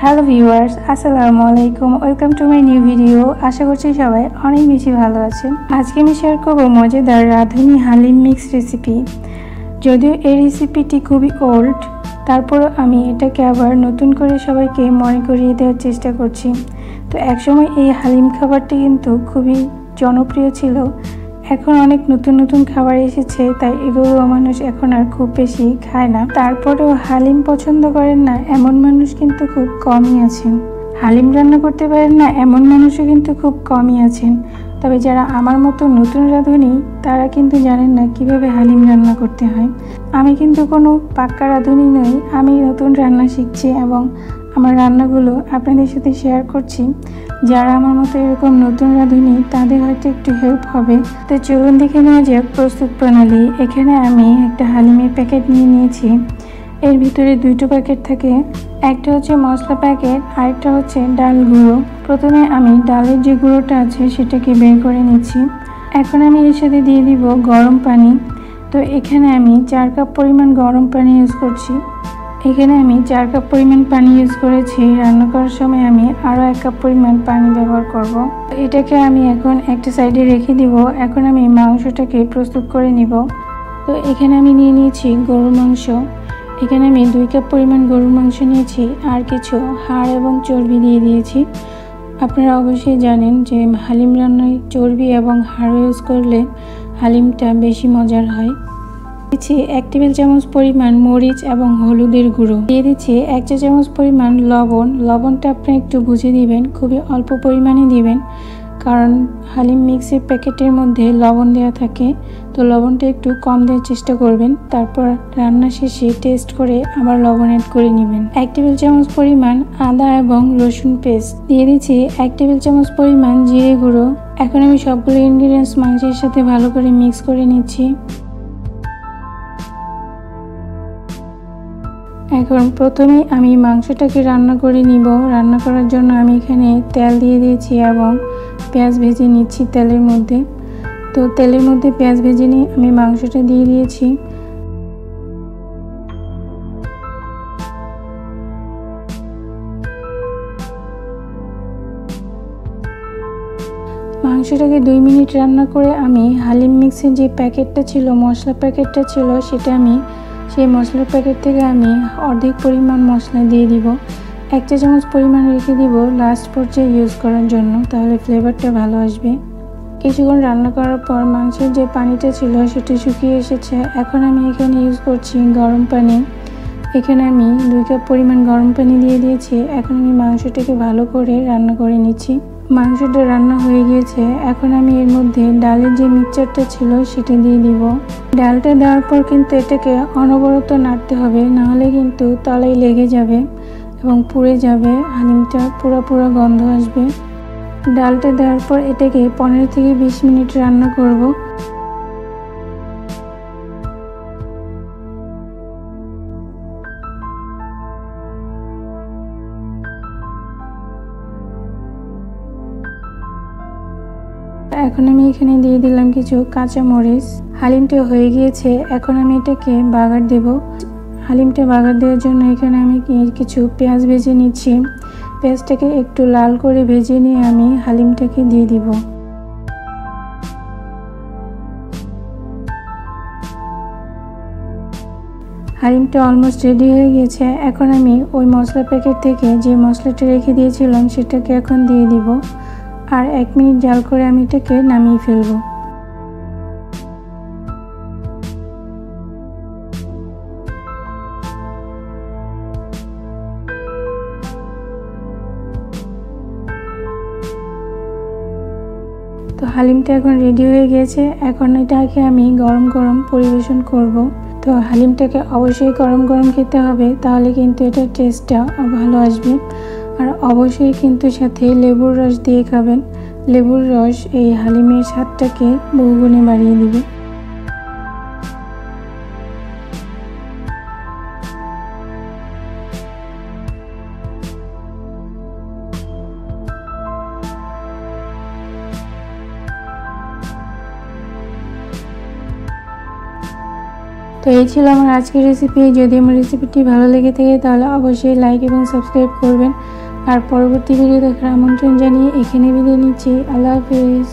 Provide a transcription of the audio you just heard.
Hello viewers, আসসালামু আলাইকুম। Welcome to my new video. আশা করছি সবাই অনেক বেশি ভালো আছেন। আজকে আমি শেয়ার করব মজাদার রাঁধুনি হালিম মিক্স রেসিপি। যদিও এই রেসিপিটি খুবই ওল্ড, তারপরও আমি এটাকে আবার নতুন করে সবাইকে মনে করিয়ে দেওয়ার চেষ্টা করছি। তো একসময় এই হালিম খাবারটি কিন্তু খুবই জনপ্রিয় ছিল। এখন অনেক নতুন নতুন খাবার এসেছে, তাই এগুলো মানুষ এখন আর খুব বেশি খায় না। তারপরেও হালিম পছন্দ করেন না এমন মানুষ কিন্তু খুব কমই আছেন। হালিম রান্না করতে পারেন না এমন মানুষও কিন্তু খুব কমই আছেন। তবে যারা আমার মতো নতুন রাঁধুনি, তারা কিন্তু জানেন না কিভাবে হালিম রান্না করতে হয়। আমি কিন্তু কোনো পাক্কা রাঁধুনি নই, আমি নতুন রান্না শিখছি এবং আমার রান্নাগুলো আপনাদের সাথে শেয়ার করছি। যারা আমার মতো এরকম নতুন রাঁধুনি, তাদের হয়তো একটু হেল্প হবে। তো চলুন দেখে নেওয়া যাক প্রস্তুত প্রণালী। এখানে আমি একটা হালিমের প্যাকেট নিয়ে নিয়েছি। এর ভিতরে দুটো প্যাকেট থাকে, একটা হচ্ছে মশলা প্যাকেট, আরেকটা হচ্ছে ডাল গুঁড়ো। প্রথমে আমি ডালের যে গুঁড়োটা আছে সেটাকে বের করে নিচ্ছি। এখন আমি এর সাথে দিয়ে দিব গরম পানি। তো এখানে আমি 4 কাপ পরিমাণ গরম পানি ইউজ করছি। এখানে আমি 4 কাপ পরিমাণ পানি ইউজ করেছি। রান্না করার সময় আমি আরও 1 কাপ পরিমাণ পানি ব্যবহার করব। এটাকে আমি এখন একটা সাইডে রেখে দিব। এখন আমি মাংসটাকে প্রস্তুত করে নিব। তো এখানে আমি নিয়ে নিয়েছি গরুর মাংস। এখানে আমি 2 কাপ পরিমাণ গরুর মাংস নিয়েছি, আর কিছু হাড় এবং চর্বি দিয়ে দিয়েছি। আপনারা অবশ্যই জানেন যে হালিম রান্নায় চর্বি এবং হাড় ইউজ করলে হালিমটা বেশি মজার হয়। দিচ্ছি 1 টেবিল চামচ পরিমাণ মরিচ এবং হলুদের গুঁড়ো। দিয়ে দিচ্ছি 1 চা চামচ পরিমাণ লবণ। লবণটা আপনি একটু বুঝে দিবেন, খুবই অল্প পরিমাণে দিবেন, কারণ হালিম মিক্সের প্যাকেটের মধ্যে লবণ দেওয়া থাকে। তো লবণটা একটু কম দেওয়ার চেষ্টা করবেন। তারপর রান্না শেষে টেস্ট করে আবার লবণ অ্যাড করে নেবেন। 1 টেবিল চামচ পরিমাণ আদা এবং রসুন পেস্ট দিয়ে দিচ্ছি। 1 টেবিল চামচ পরিমাণ জিরে গুঁড়ো। এখন আমি সবগুলো ইনগ্রিডিয়েন্টস মাংসের সাথে ভালো করে মিক্স করে নিচ্ছি। এখন প্রথমে আমি মাংসটাকে রান্না করে নিব। রান্না করার জন্য আমি এখানে তেল দিয়ে দিয়েছি এবং পেঁয়াজ ভেজে নিচ্ছি তেলের মধ্যে। তো তেলের মধ্যে পেঁয়াজ ভেজে নিয়ে আমি মাংসটা দিয়ে দিয়েছি। মাংসটাকে 2 মিনিট রান্না করে আমি হালিম মিক্সের যে প্যাকেটটা ছিল, মশলা প্যাকেটটা ছিল, সেটা আমি সেই মশলার প্যাকেট থেকে আমি অর্ধেক পরিমাণ মশলা দিয়ে দিব। 1 চা চামচ পরিমাণ রেখে দিব লাস্ট পর্যায়ে ইউজ করার জন্য, তাহলে ফ্লেভারটা ভালো আসবে। কিছুক্ষণ রান্না করার পর মাংসের যে পানিটা ছিল সেটা শুকিয়ে এসেছে। এখন আমি এখানে ইউজ করছি গরম পানি। এখানে আমি 2 কাপ পরিমাণ গরম পানি দিয়ে দিয়েছি। এখন আমি মাংসটাকে ভালো করে রান্না করে নিচ্ছি। মাংসটা রান্না হয়ে গিয়েছে। এখন আমি এর মধ্যে ডালের যে মিক্সচারটা ছিল সেটা দিয়ে দিব। ডালটা দেওয়ার পর কিন্তু এটাকে অনবরত নাড়তে হবে, নাহলে কিন্তু তলায় লেগে যাবে এবং পুড়ে যাবে, হালিমটা পুরো গন্ধ আসবে। ডালটা দেওয়ার পর এটাকে 15 থেকে 20 মিনিট রান্না করব। এখন আমি এখানে দিয়ে দিলাম কিছু কাঁচা মরিচ। হালিমটা হয়ে গিয়েছে। এখন আমি এটাকে বাগার দেব। হালিমটা বাগার দেওয়ার জন্য এখানে আমি কিছু পেঁয়াজ ভেজে নিচ্ছি। পেঁয়াজটাকে একটু লাল করে ভেজে নিয়ে আমি হালিমটাকে দিয়ে দিব। হালিমটা অলমোস্ট রেডি হয়ে গেছে। এখন আমি ওই মশলা প্যাকেট থেকে যে মশলাটা রেখে দিয়েছিলাম সেটাকে এখন দিয়ে দিব, আর 1 মিনিট জাল করে আমি এটাকে নামিয়ে ফেলব। তো হালিমটা এখন রেডি হয়ে গেছে। এখন এটাকে আমি গরম গরম পরিবেশন করব। তো হালিমটাকে অবশ্যই গরম গরম খেতে হবে, তাহলে কিন্তু এটার টেস্টটা ভালো আসবে। আর অবশ্যই কিন্তু সাথে লেবুর রস দিয়ে খাবেন। লেবুর রস এই হালিমের স্বাদটাকে বহুগুণে বাড়িয়ে দিবে। তো তো এই ছিল আমার আজকের রেসিপি। যদি আমার রেসিপিটি ভালো লেগে থাকে তাহলে অবশ্যই লাইক এবং সাবস্ক্রাইব করবেন। আর পরবর্তী ভিডিও দেখার আমন্ত্রণ জানিয়ে এখানে বিদায় নিচ্ছি। আল্লাহ হাফেজ।